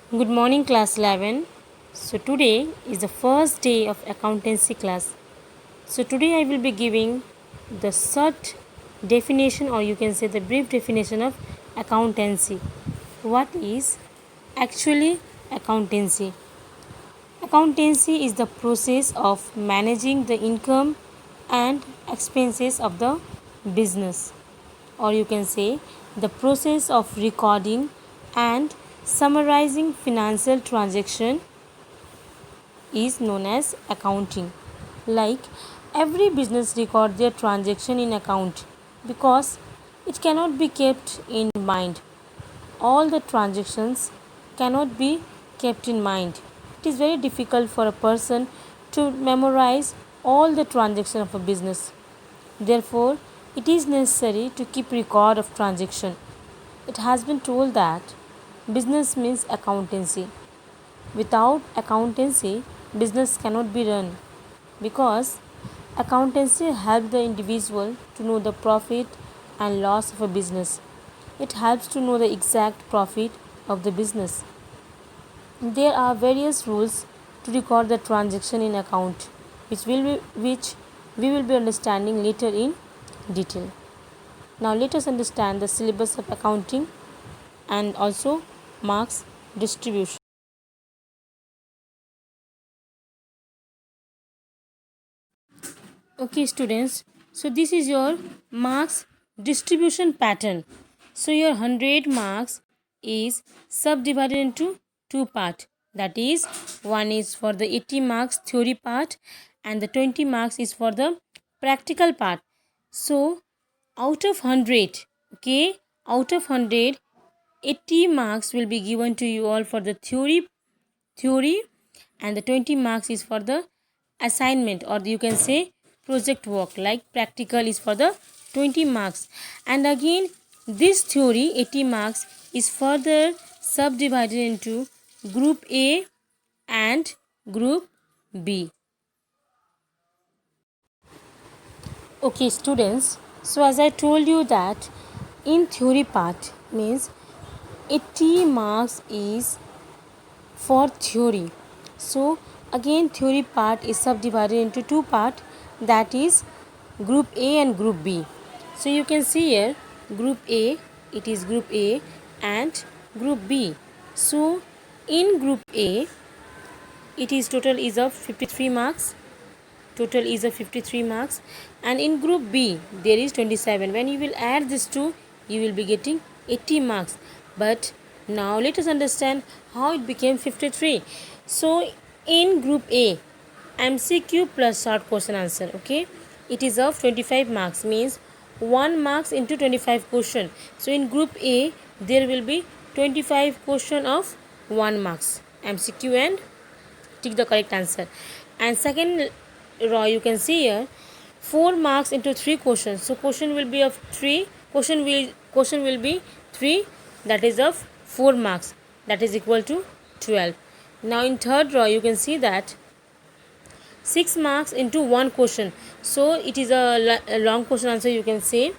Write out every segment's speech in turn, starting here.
Good morning, class 11. So, today is the first day of accountancy class. So, today I will be giving the short definition, or you can say the brief definition of accountancy. What is actually accountancy? Accountancy is the process of managing the income and expenses of the business, or you can say the process of recording and summarizing financial transaction is known as accounting. Like every business record their transaction in account because it cannot be kept in mind. All the transactions cannot be kept in mind. It is very difficult for a person to memorize all the transactions of a business. Therefore, it is necessary to keep record of transaction. It has been told that business means accountancy. Without accountancy, business cannot be run because accountancy helps the individual to know the profit and loss of a business. It helps to know the exact profit of the business. There are various rules to record the transaction in account, which we will be understanding later in detail. Now let us understand the syllabus of accounting and also marks distribution. Okay, students, so this is your marks distribution pattern. So your 100 marks is subdivided into two parts. That is, one is for the 80 marks theory part and the 20 marks is for the practical part. So out of 100, okay, out of 100, 80 marks will be given to you all for the theory and the 20 marks is for the assignment, or you can say project work. Like practical is for the 20 marks, and again this theory 80 marks is further subdivided into group A and group B. Okay, students, so as I told you that in theory part means 80 marks is for theory. So again theory part is subdivided into two part, that is group A and group B. So you can see here group A, it is group A and group B. So in group A it is total is of 53 marks, total is of 53 marks, and in group B there is 27. When you will add these two you will be getting 80 marks. But now let us understand how it became 53. So in group A, MCQ plus short question answer, okay, it is of 25 marks, means 1 marks into 25 question. So in group A there will be 25 question of 1 marks MCQ and tick the correct answer. And second row you can see here 4 marks into 3 questions. So question will be of 3, question will be 3, that is of 4 marks, that is equal to 12. Now in third row you can see that 6 marks into 1 question. So it is a long question answer, you can say.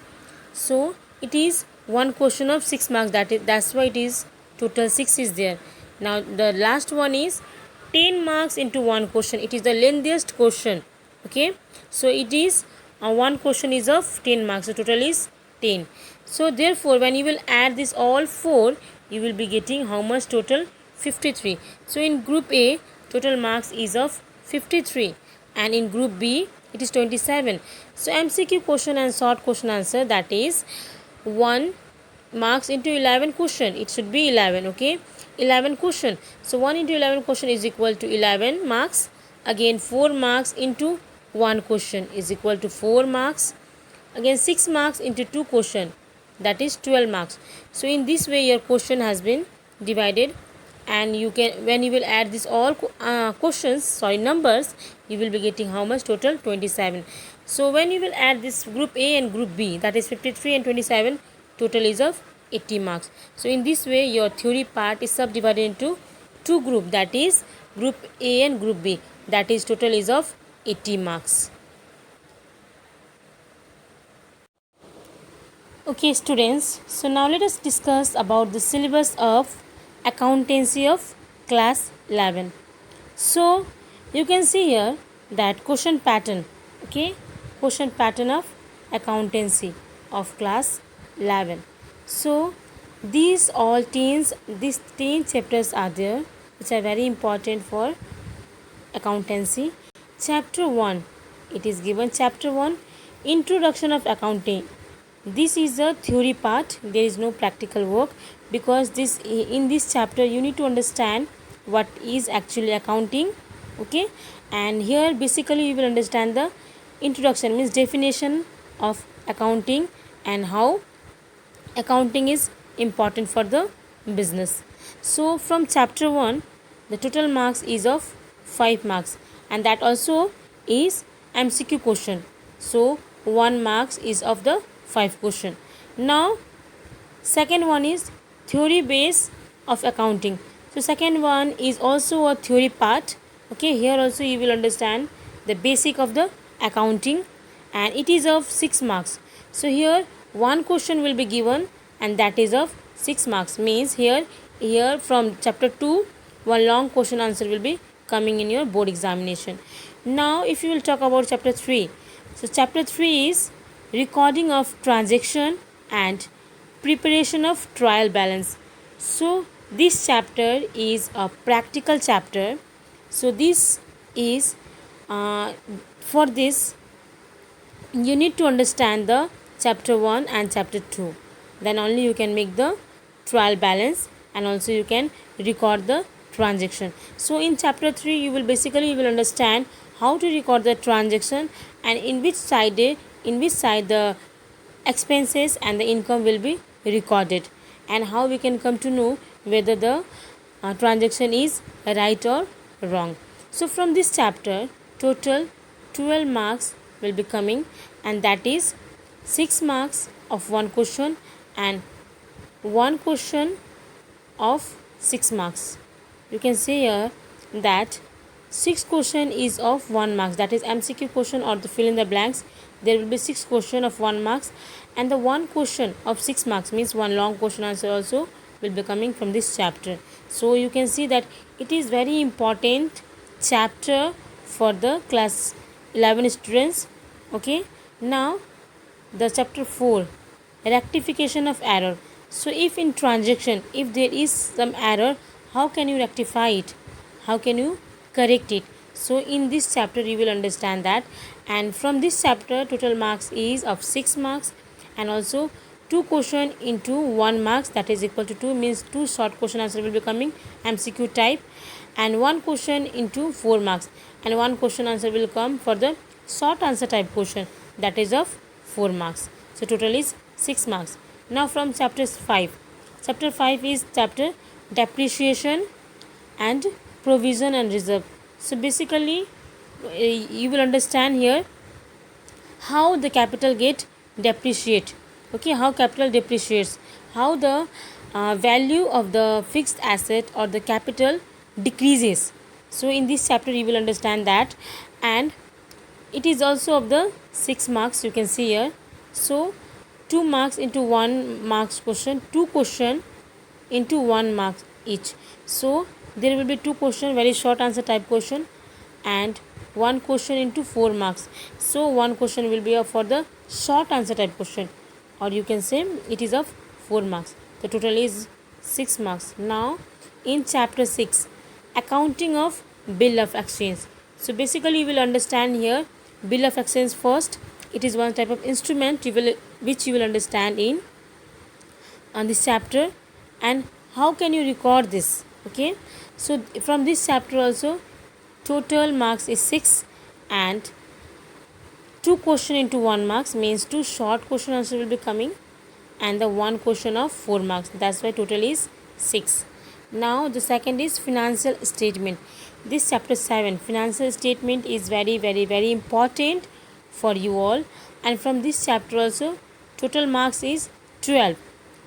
So it is one question of 6 marks, that's why it is total 6 is there. Now the last one is 10 marks into one question, it is the lengthiest question, okay. So it is one question is of 10 marks, so total is 10. So therefore when you will add this all 4 you will be getting how much total? 53. So in group A total marks is of 53 and in group B it is 27. So MCQ question and short question answer, that is 1 marks into 11 question, it should be 11, okay, 11 question. So 1 into 11 question is equal to 11 marks. Again 4 marks into 1 question is equal to 4 marks. Again 6 marks into 2 question, that is 12 marks. So in this way your question has been divided, and you can, when you will add this all numbers, you will be getting how much total? 27. So when you will add this group A and group B, that is 53 and 27, total is of 80 marks. So in this way your theory part is subdivided into two group, that is group A and group B, that is total is of 80 marks. Okay, students, so now let us discuss about the syllabus of accountancy of class 11. So you can see here that question pattern, okay, question pattern of accountancy of class 11. So these 10 chapters are there which are very important for accountancy. Chapter 1, it is given chapter 1, introduction of accounting. This is the theory part, there is no practical work, because in this chapter you need to understand what is actually accounting, okay. And here basically you will understand the introduction, means definition of accounting and how accounting is important for the business. So from chapter 1 the total marks is of 5 marks, and that also is MCQ question. So 1 marks is of the 5 question. Now second one is theory base of accounting. So second one is also a theory part, okay. Here also you will understand the basic of the accounting, and it is of 6 marks. So here one question will be given, and that is of 6 marks, means here from chapter 2 one long question answer will be coming in your board examination. Now if you will talk about chapter 3, so chapter 3 is recording of transaction and preparation of trial balance. So this chapter is a practical chapter. So this is for this you need to understand the chapter 1 and chapter 2, then only you can make the trial balance, and also you can record the transaction. So in chapter 3 you will understand how to record the transaction, and in which side the expenses and the income will be recorded, and how we can come to know whether the transaction is right or wrong. So from this chapter total 12 marks will be coming, and that is 6 marks of one question and one question of 6 marks. You can see here that 6 question is of 1 marks, that is MCQ question or the fill in the blanks. There will be 6 question of 1 marks, and the one question of 6 marks means one long question answer also will be coming from this chapter. So you can see that it is very important chapter for the class 11 students, okay. Now the chapter 4, rectification of error. So if in transaction if there is some error, how can you rectify it, how can you correct it? So in this chapter you will understand that, and from this chapter total marks is of 6 marks, and also 2 question into 1 marks, that is equal to 2, means 2 short question answer will be coming MCQ type, and 1 question into 4 marks, and 1 question answer will come for the short answer type question, that is of 4 marks. So total is 6 marks. Now from chapter 5 is chapter depreciation and provision and reserve. So basically you will understand here how the capital get depreciate, okay, how capital depreciates, how the value of the fixed asset or the capital decreases. So in this chapter you will understand that, and it is also of the 6 marks, you can see here. So 2 marks into 1 marks question, 2 question into 1 mark each. So there will be 2 question very short answer type question, and 1 question into 4 marks. So 1 question will be for the short answer type question, or you can say it is of 4 marks. The total is 6 marks. Now in chapter 6, accounting of bill of exchange. So basically you will understand here bill of exchange first. It is one type of instrument which you will understand in on this chapter, and how can you record this, okay. So from this chapter also total marks is 6, and 2 question into 1 marks, means 2 short question answer will be coming, and the 1 question of 4 marks, that's why total is 6. Now the second is financial statement. This chapter 7 financial statement is very important for you all, and from this chapter also total marks is 12.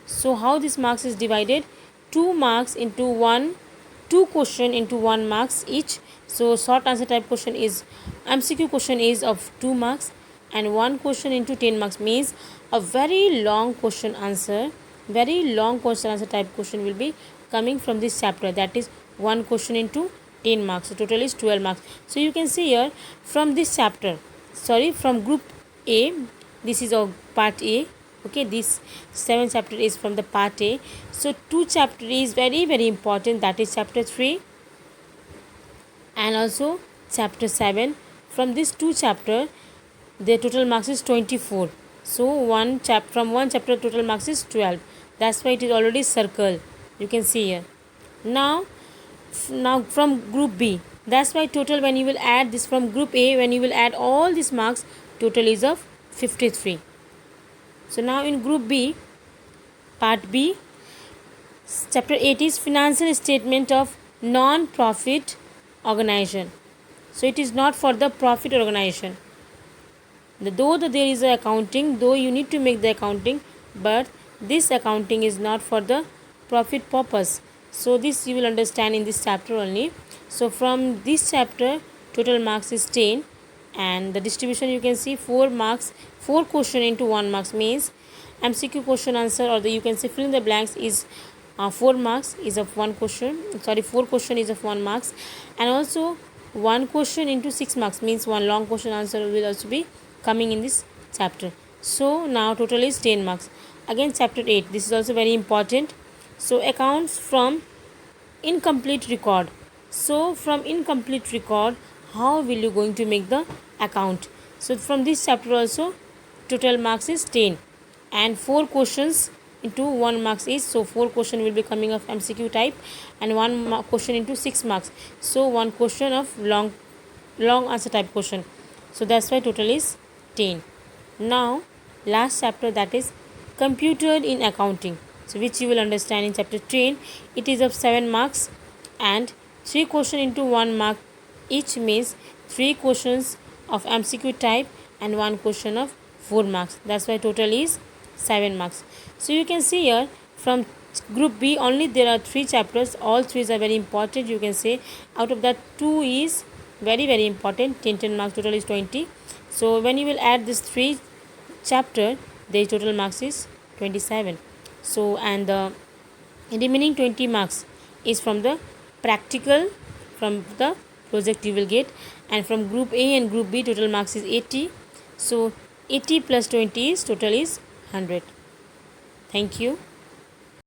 So how this marks is divided, 2 marks into 2 question into 1 marks each. So short answer type question is MCQ question is of 2 marks, and 1 question into 10 marks, means a very long question answer type question will be coming from this chapter, that is one question into 10 marks, so total is 12 marks. So you can see here from this chapter, from group A, this is of part A. Okay, this 7th chapter is from the part A. So 2 chapter is very very important, that is chapter 3 and also chapter 7. From this 2 chapter the total marks is 24. So from one chapter total marks is 12. That's why it is already circled, you can see here. Now from group B, that's why total, when you will add this from group A, when you will add all these marks, total is of 53. So now in group B, part B, chapter 8 is financial statement of non-profit organization. So it is not for the profit organization. Though there is a accounting, though you need to make the accounting, but this accounting is not for the profit purpose. So this you will understand in this chapter only. So from this chapter total marks is 10, and the distribution you can see 4 marks, 4 question into 1 marks, means MCQ question answer, or you can say fill in the blanks is 4 marks is of 1 question, 4 question is of 1 marks, and also 1 question into 6 marks, means 1 long question answer will also be coming in this chapter. So now total is 10 marks. Again chapter 8, this is also very important. So accounts from incomplete record. So from incomplete record, how will you going to make the account? So from this chapter also total marks is 10 and 4 questions into 1 marks is, so 4 question will be coming of MCQ type and 1 question into 6 marks, so 1 question of long answer type question. So that's why total is 10. Now last chapter, that is computer in accounting, so which you will understand in chapter 10. It is of 7 marks and 3 question into 1 mark each, means 3 questions of MCQ type and 1 question of 4 marks. That's why total is 7 marks. So you can see here from group B only there are 3 chapters, all 3 are very important, you can say. Out of that 2 is very very important, 10 marks, total is 20. So when you will add this 3 chapter, the total marks is 27. So and the remaining 20 marks is from the practical, from the project you will get, and from group A and group B total marks is 80. So 80 plus 20 is total is 100. Thank you.